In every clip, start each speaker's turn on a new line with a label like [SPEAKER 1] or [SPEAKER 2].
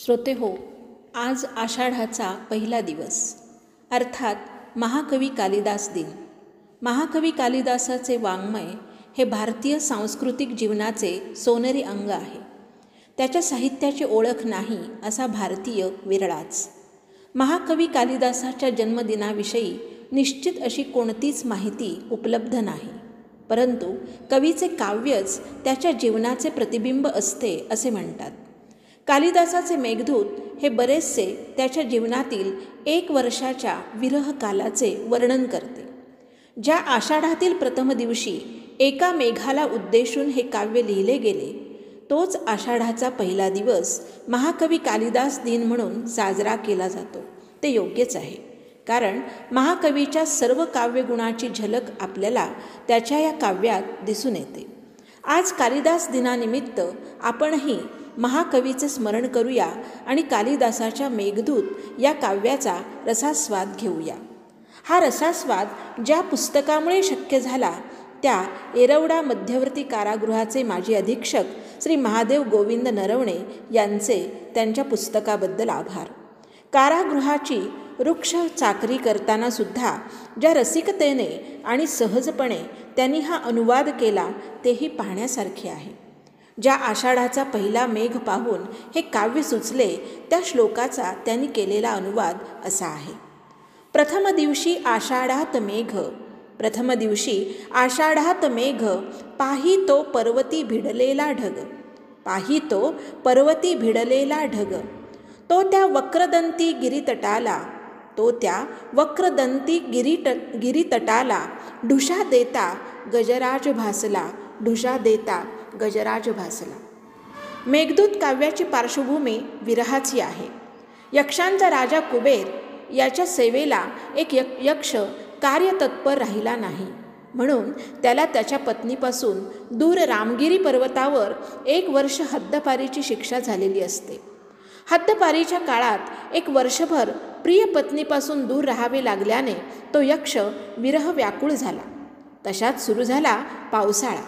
[SPEAKER 1] श्रोते हो, आज आषाढाचा पहिला दिवस अर्थात महाकवी कालिदास दिन. महाकवी कालिदासाचे वाङ्मय हे भारतीय सांस्कृतिक जीवनाचे सोनेरी अंग आहे. त्याच्या साहित्याची ओळख नाही असा भारतीय विरळाच. महाकवी कालिदासाच्या जन्मदिनाविषयी निश्चित अशी कोणतीच माहिती उपलब्ध नाही, परंतु कवीचे काव्यच त्याच्या जीवनाचे प्रतिबिंब असते असे म्हणतात. कालिदासाचे मेघदूत हे बरेचसे त्याच्या जीवनातील 1 वर्षाच्या विरह कालाचे वर्णन करते. ज्या आषाढातील प्रथम दिवशी एका मेघाला उद्देशून हे काव्य लिहिले गेले, तोच आषाढाचा पहिला दिवस महाकवी कालिदास दिन म्हणून साजरा केला जातो. ते योग्यच आहे, कारण महाकवीच्या सर्व काव्यगुणाची झलक आपल्याला त्याच्या या काव्यात दिसून येते. आज कालिदास दिनानिमित्त आपणही महाकवीचे स्मरण करूया आणि कालिदासाच्या मेघदूत या काव्याचा रसास्वाद घेऊया. हा रसास्वाद ज्या पुस्तकामुळे शक्य झाला त्या येरवडा मध्यवर्ती कारागृहाचे माजी अधीक्षक श्री महादेव गोविंद नरवणे यांचे त्यांच्या पुस्तकाबद्दल आभार. कारागृहाची वृक्ष चाकरी करताना सुद्धा ज्या रसिकतेने आणि सहजपणे त्यांनी हा अनुवाद केला तेही पाहण्यासारखे आहे. ज्या आषाढाचा पहिला मेघ पाहून हे काव्य सुचले त्या श्लोकाचा त्यांनी केलेला अनुवाद असा आहे. प्रथम दिवशी आषाढात मेघ, प्रथम दिवशी आषाढात मेघ, पाही तो पर्वती भिडलेला ढग, पाही तो पर्वती भिडलेला ढग, तो त्या वक्रदंती गिरीतटाला, तो त्या वक्रदंती गिरीतटाला, ढुशा देता गजराज भासला, ढुशा देता गजराज भासला. मेघदूत काव्याची पार्श्वभूमी विरहाची आहे. यक्षांचा राजा कुबेर याच्या सेवेला एक यक्ष कार्यतत्पर राहिला नाही, म्हणून त्याला त्याच्या पत्नीपासून दूर रामगिरी पर्वतावर 1 वर्ष हद्दपारीची शिक्षा झालेली असते. हद्दपारीच्या काळात 1 वर्षभर प्रिय पत्नीपासून दूर राहावे लागल्याने तो यक्ष विरह व्याकुळ झाला. तशात सुरू झाला पावसाळा.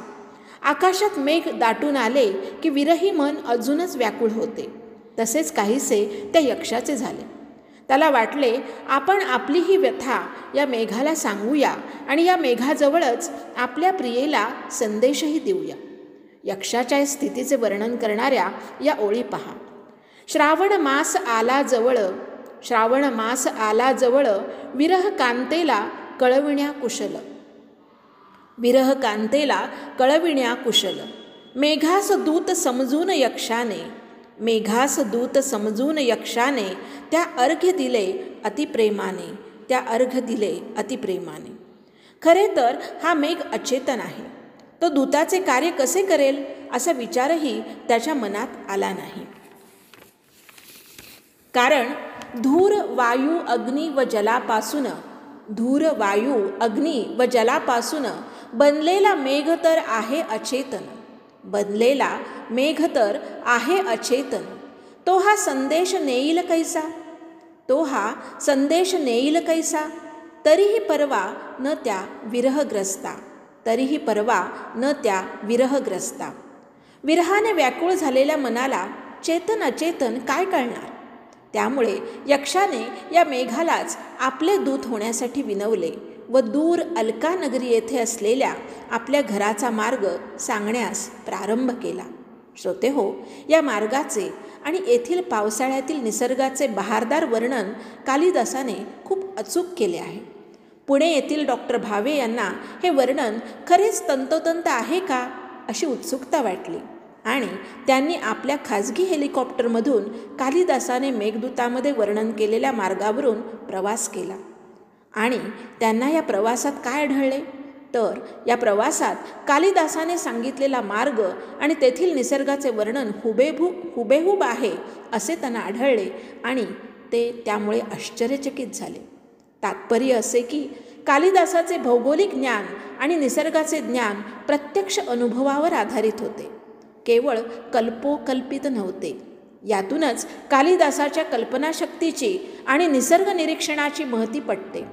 [SPEAKER 1] आकाशात मेघ दाटून आले की विरही मन अजूनच व्याकुळ होते. तसेच काहीसे त्या यक्षाचे झाले. त्याला वाटले आपण आपली ही व्यथा या मेघाला सांगूया आणि या मेघाजवळच आपल्या प्रियेला संदेशही देऊया. यक्षाच्या स्थितीचे वर्णन करणाऱ्या या ओळी पहा. श्रावण मास आला जवळ, श्रावण मास आला जवळ, विरह कांतेला कळविण्या कुशल, विरह कांतेला कळविण्या कुशल, मेघास दूत समजून यक्षाने, मेघास दूत समजून यक्षाने, त्या अर्घ्य दिले अतिप्रेमाने, त्या अर्घ्य दिले अतिप्रेमाने. खरे तर हा मेघ अचेतन आहे. तो दूताचे कार्य कसे करेल असा विचारही त्याच्या मनात आला नाही. कारण धूर वायू अग्नी व जलापासून, धूर वायू अग्नी व जलापासून बनलेला मेघ तर आहे अचेतन, बनलेला मेघ तर आहे अचेतन. तो हा संदेश नेईल कैसा, तो हा संदेश नेईल कैसा, तरीही परवा न त्या विरहग्रस्ता, तरीही परवा न त्या विरहग्रस्ता. विरहाने व्याकुळ झालेल्या मनाला चेतन अचेतन काय कळणार. त्यामुळे यक्षाने या मेघालाच आपले दूत होण्यासाठी विनवले व दूर अलका नगरी येथे असलेल्या आपल्या घराचा मार्ग सांगण्यास प्रारंभ केला. श्रोते हो, या मार्गाचे आणि येथील पावसाळ्यातील निसर्गाचे बहारदार वर्णन कालिदासाने खूप अचूक केले आहे. पुणे येथील डॉक्टर भावे यांना हे वर्णन खरेच तंतोतंत आहे का अशी उत्सुकता वाटली आणि त्यांनी आपल्या खाजगी हेलिकॉप्टरमधून कालिदासाने मेघदूतामध्ये वर्णन केलेल्या मार्गावरून प्रवास केला. आणि त्यांना या प्रवासात काय आढळले तर या प्रवासात कालिदासाने सांगितलेला मार्ग आणि तेथील निसर्गाचे वर्णन हुबेहूब आहे असे त्यांना आढळले आणि ते त्यामुळे आश्चर्यचकित झाले. तात्पर्य असे की कालिदासाचे भौगोलिक ज्ञान आणि निसर्गाचे ज्ञान प्रत्यक्ष अनुभवावर आधारित होते, केवळ कल्पोकल्पित नव्हते. यातूनच कालिदासाच्या कल्पनाशक्तीची आणि निसर्ग निरीक्षणाची महती पटते.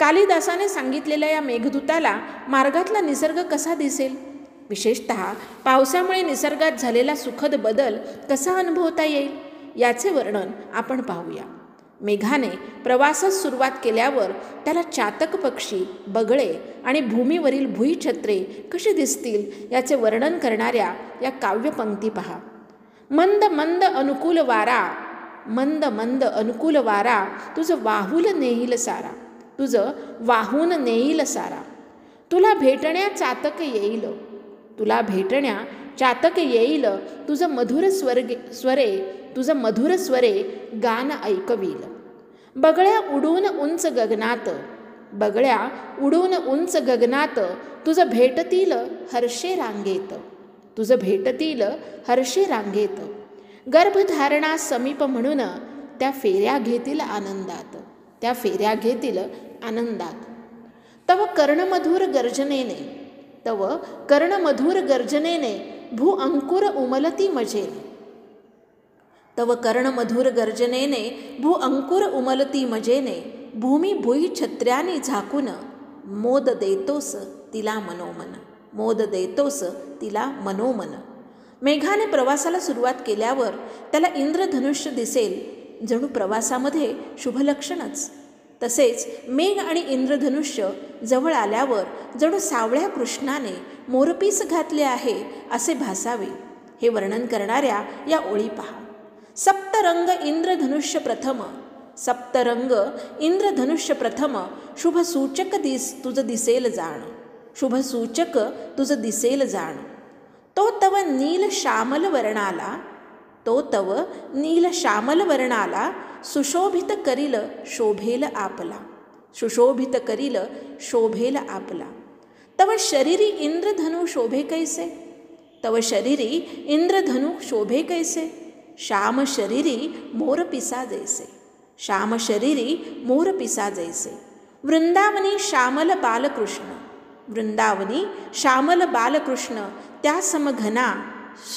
[SPEAKER 1] कालिदासाने सांगितलेल्या या मेघदूताला मार्गातला निसर्ग कसा दिसेल, विशेषतः पावसामुळे निसर्गात झालेला सुखद बदल कसा अनुभवता येईल याचे वर्णन आपण पाहूया. मेघाने प्रवासास सुरुवात केल्यावर त्याला चातक पक्षी, बगळे आणि भूमीवरील भुईछत्रे कशी दिसतील याचे वर्णन करणाऱ्या या काव्यपंक्ती पहा. मंद मंद अनुकूल वारा, मंद मंद अनुकूल वारा, तुझं वाहूल नेईल सारा, तुझं वाहून नेईल सारा. तुला भेटण्या चातक येईल, तुला भेटण्या चातक येईल, तुझं मधुर स्वरे, तुझं मधुर स्वरे गान ऐकवील. बगळ्या उडून उंच गगनात, बगळ्या उडून उंच गगनात, तुझं भेटतील हर्षे रांगेत, तुझं भेटतील हर्षे रांगेत. गर्भधारणा समीप म्हणून त्या फेऱ्या घेतील आनंदात, त्या फेऱ्या घेतील आनंदात. तव कर्णमधुर गर्जनेने, तव कर्णमधुर गर्जनेने भू अंकुर उमलती मजेने, तव कर्णमधुर गर्जनेने भू अंकुर उमलती मजेने. भूमी भुई छत्र्याने झाकून मोद देतोस तिला मनोमन, मोद देतोस तिला मनोमन. मेघाने प्रवासाला सुरुवात केल्यावर त्याला इंद्रधनुष्य दिसेल, जणू प्रवासामध्ये शुभलक्षणच. तसेच मेघ आणि इंद्रधनुष्य जवळ आल्यावर जणू सावळ्या कृष्णाने मोरपीस घातले आहे असे भासावे. हे वर्णन करणाऱ्या या ओळी पहा. सप्तरंग इंद्रधनुष्य प्रथम, सप्तरंग इंद्रधनुष्य प्रथम, शुभसूचक तुझं दिसेल जाण, शुभसूचक तुझं दिसेल जाण. तो तव नील श्यामल वर्णाला, तो तव नील श्यामल वर्णाला, सुशोभित करील शोभेल आपला, सुशोभित करील शोभेल आपला. तव शरीरी इंद्रधनु शोभे कैसे, तव शरीरी इंद्रधनु शोभे कैसे. श्याम शरीरी मोर पिसा जैसे, श्याम शरीरी मोर पिसा जैसे. वृंदावनी श्यामल बालकृष्ण, वृंदावनी श्यामल बालकृष्ण, त्या समघना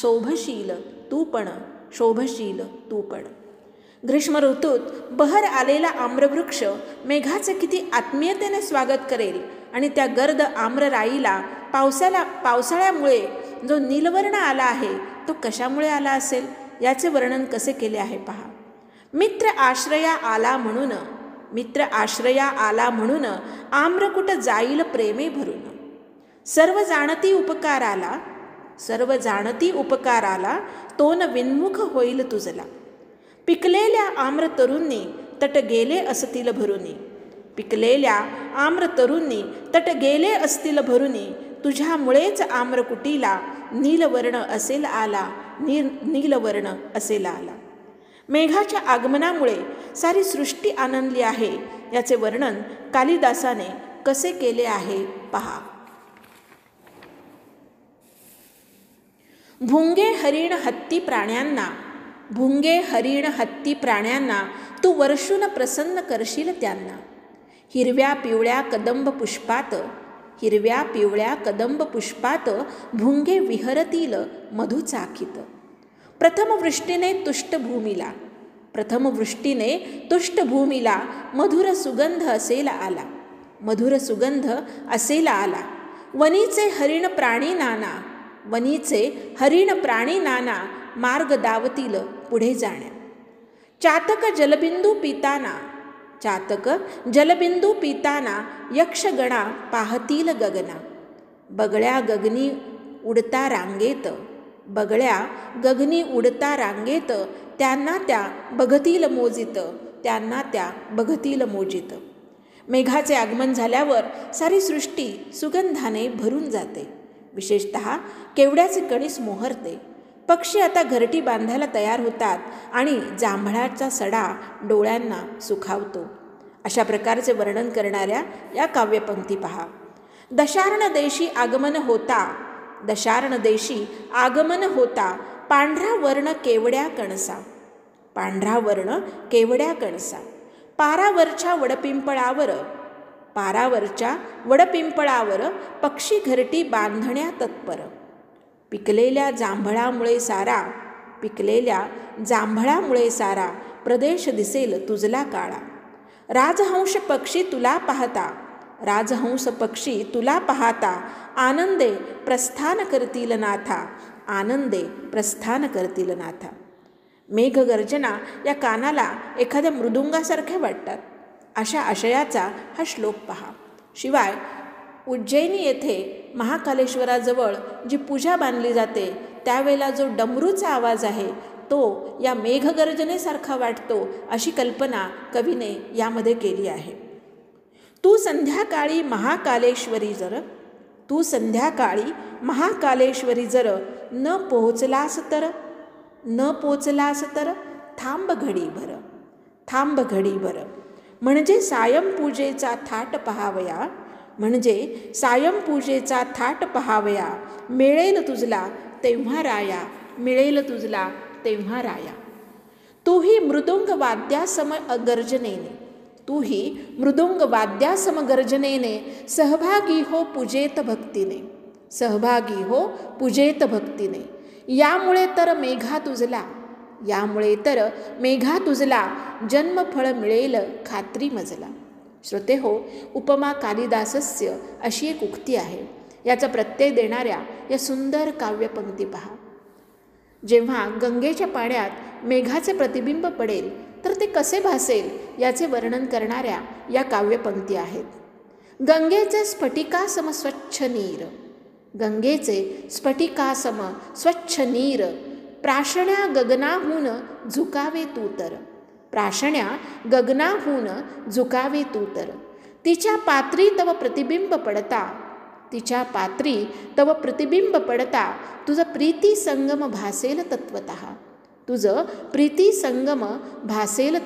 [SPEAKER 1] शोभशील तू पण, शोभशील तू पण. ग्रीष्म ऋतूत बहर आलेला आम्रवृक्ष मेघाचे किती आत्मीयतेने स्वागत करेल आणि त्या गर्द आम्रराईला पावसाळ्यामुळे जो नीलवर्ण आला आहे तो कशामुळे आला असेल याचे वर्णन कसे केले आहे पहा. मित्र आश्रया आला म्हणून, मित्र आश्रया आला म्हणून, आम्रकुट जाईल प्रेमे भरून. सर्व जाणती उपकाराला, सर्व जाणती उपकाराला, तोन विन्मुख होईल तुझला. पिकलेल्या आम्र तरुंनी तट गेले असतील भरुनी, पिकलेल्या आम्र तरुंनी तट गेले असतील भरुनी. तुझ्यामुळेच आम्रकुटीला नीलवर्ण असेल आला, नीलवर्ण असेल आला. मेघाच्या आगमनामुळे सारी सृष्टी आनंदली आहे याचे वर्णन कालिदासाने कसे केले आहे पहा. भुंगे हरिण हत्ती प्राण्यांना, भुंगे हरिण हत्ती प्राण्यांना, तू वर्षून प्रसन्न करशील त्यांना. हिरव्या पिवळ्या कदंब पुष्पात, हिरव्या पिवळ्या कदंब पुष्पात, भुंगे विहरतील मधु चाखीत. प्रथम वृष्टीने तुष्ट भूमीला, प्रथम वृष्टीने तुष्ट भूमीला, मधुर सुगंध असेला आला, मधुर सुगंध असेला आला. वनीचे हरिण प्राणी नाना, वनीचे हरिण प्राणी नाना, मार्ग दावतील पुढे जाण्या. चातक जलबिंदू पिताना, चातक जलबिंदू पिताना, यक्षगणा पाहतील गगना. बगळ्या गगनी उडता रांगेत, बगळ्या गगनी उडता रांगेत, त्यांना त्या बघतील मोजित, त्यांना त्या बघतील मोजित. मेघाचे आगमन झाल्यावर सारी सृष्टी सुगंधाने भरून जाते. विशेषतः केवड्याचे कणीस मोहरते. पक्षी आता घरटी बांधायला तयार होतात आणि जांभळाचा सडा डोळ्यांना सुखावतो. अशा प्रकारचे वर्णन करणाऱ्या या काव्यपंक्ती पहा. दशार्ण देशी आगमन होता, दशार्ण देशी आगमन होता, पांढरा वर्ण केवड्या कणसा, पांढरा वर्ण केवड्या कणसा. पारावरच्या वडपिंपळावर, पारावरच्या वडपिंपळावर, पक्षी घरटी बांधण्या तत्पर. पिकलेल्या जांभळामुळे सारा, पिकलेल्या जांभळामुळे सारा, प्रदेश दिसेल तुझला काळा. राजहंस पक्षी तुला पाहता, राजहंस पक्षी तुला पाहता, आनंदे प्रस्थान करतील नाथा, आनंदे प्रस्थान करतील नाथा. मेघगर्जना या कानाला एखाद्या मृदुंगासारख्या वाटतात. अशा आशयाचा हा श्लोक पहा. शिवाय उज्जैनी येथे महाकालेश्वराजवळ जी पूजा बांधली जाते त्यावेळेला जो डमरूचा आवाज आहे तो या मेघगर्जनेसारखा वाटतो, अशी कल्पना कवीने यामध्ये केली आहे. तू संध्याकाळी महाकालेश्वरी जर न पोहोचलास तर थांब घडीभर म्हणजे सायंपूजेचा थाट पहावया मिळेल तुझला तेव्हा राया. तूही मृदुंग वाद्यासम गर्जनेने सहभागी हो पूजेत भक्तीने. यामुळे तर मेघा तुझला जन्मफळ मिळेल खात्री मजला. श्रोते हो, उपमा कालिदासस्य अशी एक उक्ती आहे. याचा प्रत्यय देणाऱ्या या सुंदर काव्यपंक्ती पहा. जेव्हा गंगेच्या पाण्यात मेघाचे प्रतिबिंब पडेल तर ते कसे भासेल याचे वर्णन करणाऱ्या या काव्यपंक्ती आहेत. गंगेचे स्फटिकासम स्वच्छ नीर प्राशण्या गगनाहून झुकावे तू तर. तिच्या पात्री तव प्रतिबिंब पडता तुझं प्रीती संगम भासेल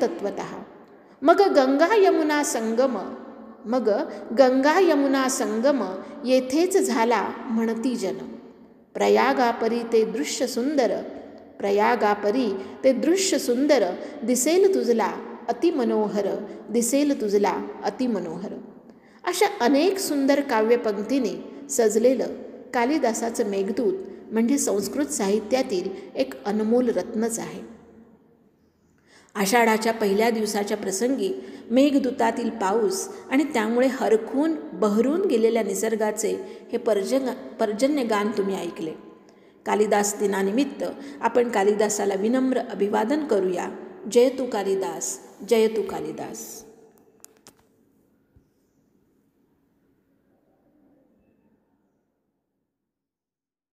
[SPEAKER 1] तत्वतः. मग गंगा यमुना संगम येथेच झाला म्हणती जन. प्रयागापरी ते दृश्य सुंदर दिसेल तुझला अतिमनोहर. अशा अनेक सुंदर काव्यपंक्तीने सजलेलं कालिदासाचं मेघदूत म्हणजे संस्कृत साहित्यातील एक अनमोल रत्नच आहे. आषाढाच्या पहिल्या दिवसाच्या प्रसंगी मेघदूतातील पाऊस आणि त्यामुळे हरखून बहरून गेलेल्या निसर्गाचे हे पर्जन्य गान तुम्ही ऐकले. कालिदास दिनानिमित्त आपण कालिदासाला विनम्र अभिवादन करूया. जय तू कालिदास.